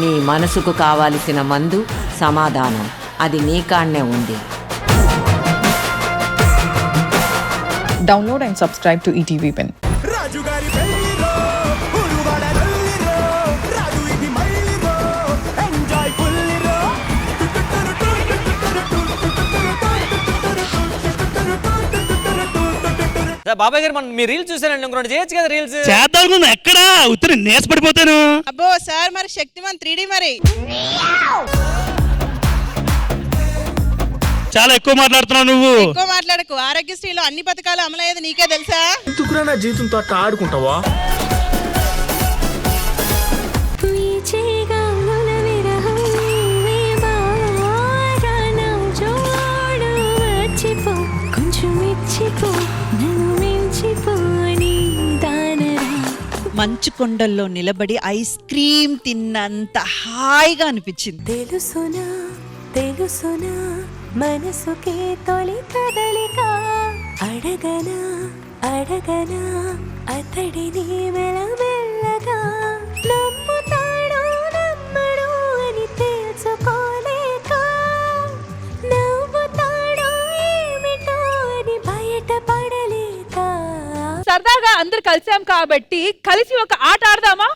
నీ మనసుకు కావలసిన మందు సమాధానం, అది నీ కాడనే ఉంది. Download and subscribe to ETV Win. బాబాయ్ గారు మీ రీల్స్ చూసానండి, ఇంకొకటి చేయొచ్చు కదా. రీల్స్ చేద్దాం ఎక్కడా ఉత్తరం నేసి పడిపోతాను. అబ్బో సార్ మరి శక్తిమాన్ 3D మరి చాలా ఎక్కువ మాట్లాడుతున్నావు నువ్వు. ఎక్కువ మాట్లాడకు. ఆరోగ్యశ్రీలో అన్ని పథకాలు అమలయ్యేది నీకే తెలుసా? ఎందుకురా నా జీవితంతో అట్లా ఆడుకుంటావా? మంచు కొండల్లో నిలబడి ఐస్ క్రీమ్ తిన్నంత హాయిగా అనిపించింది. తెలుసునా తెలుసునా మనసుకే తొలి కదలిక, అడగనా అడగనా అతడిని మెల్లమెల్లగా, నమ్ముతాడో నమ్మడో అని తెలుసుకోలేక, నవ్వుతాడో ఏమిటో అని బయటపడలేక. సరదాగా అందరు కలిసాం కాబట్టి కలిసి ఒక ఆట ఆడదామా?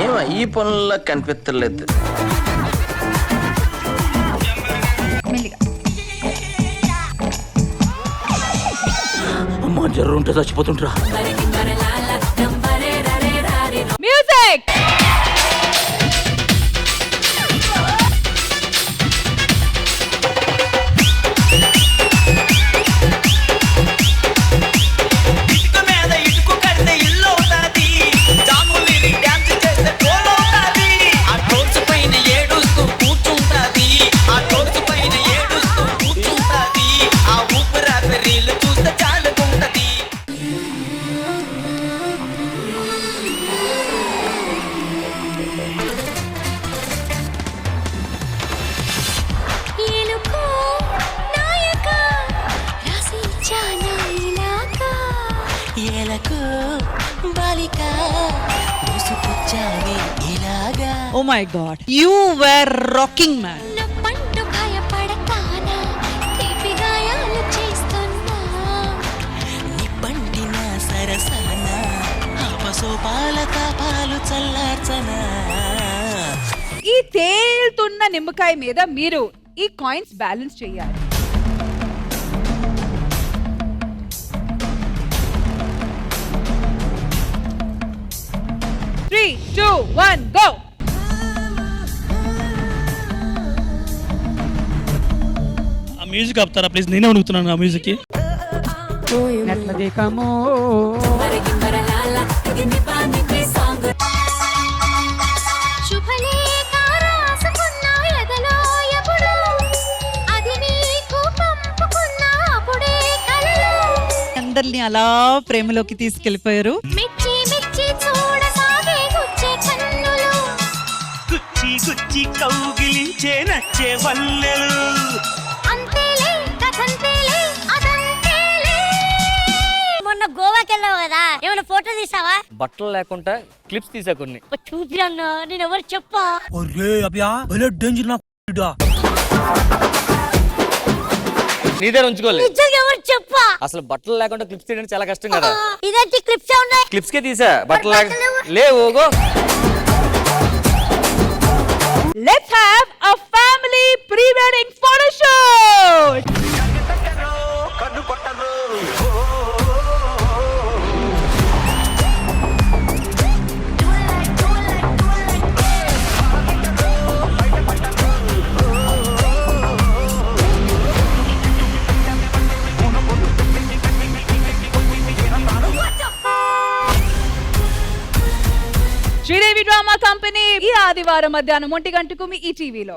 ఏమో ఈ పనుల్లో కనిపించలేదు. అమ్మా జర్రు ఉంటే చచ్చిపోతుంటరా. Music. Oh my God, you were rocking, man. ఈ తేలుతున్న నిమ్మకాయ మీద మీరు ఈ కాయిన్స్ బ్యాలెన్స్ చేయాలి. Three, two, one, go. ఆ మ్యూజిక్ ఆపుతారా ప్లీజ్, నేనే అడుగుతున్నాను ఆ మ్యూజిక్. అందరినీ అలా ప్రేమలోకి తీసుకెళ్లిపోయారు. గుచ్చి గుచ్చి కౌగిలించే నచ్చే వల్లెలు. మొన్న గోవాకి వెళ్ళావు కదా, ఏమైనా ఫోటో తీసావా? బట్టలు లేకుండా క్లిప్స్ తీసా కొన్ని. చూపిరన్నా, నేను ఎవరు చెప్పా? నీ దగ్గర ఉంచుకోలేదు. ఎవరు చెప్పా? అసలు బట్టలు లేకుండా క్లిప్స్ తీయడం చాలా కష్టం కదా. ఇదేంటి క్లిప్స్ ఉన్నాయి? క్లిప్స్ కే తీసా, బట్టలు లేవు. Let's have a family pre-wedding photo shoot. Sridevi drama company ఈ ఆదివారం మధ్యాహ్నం 1 గంటకు మీ ఈటీవీలో.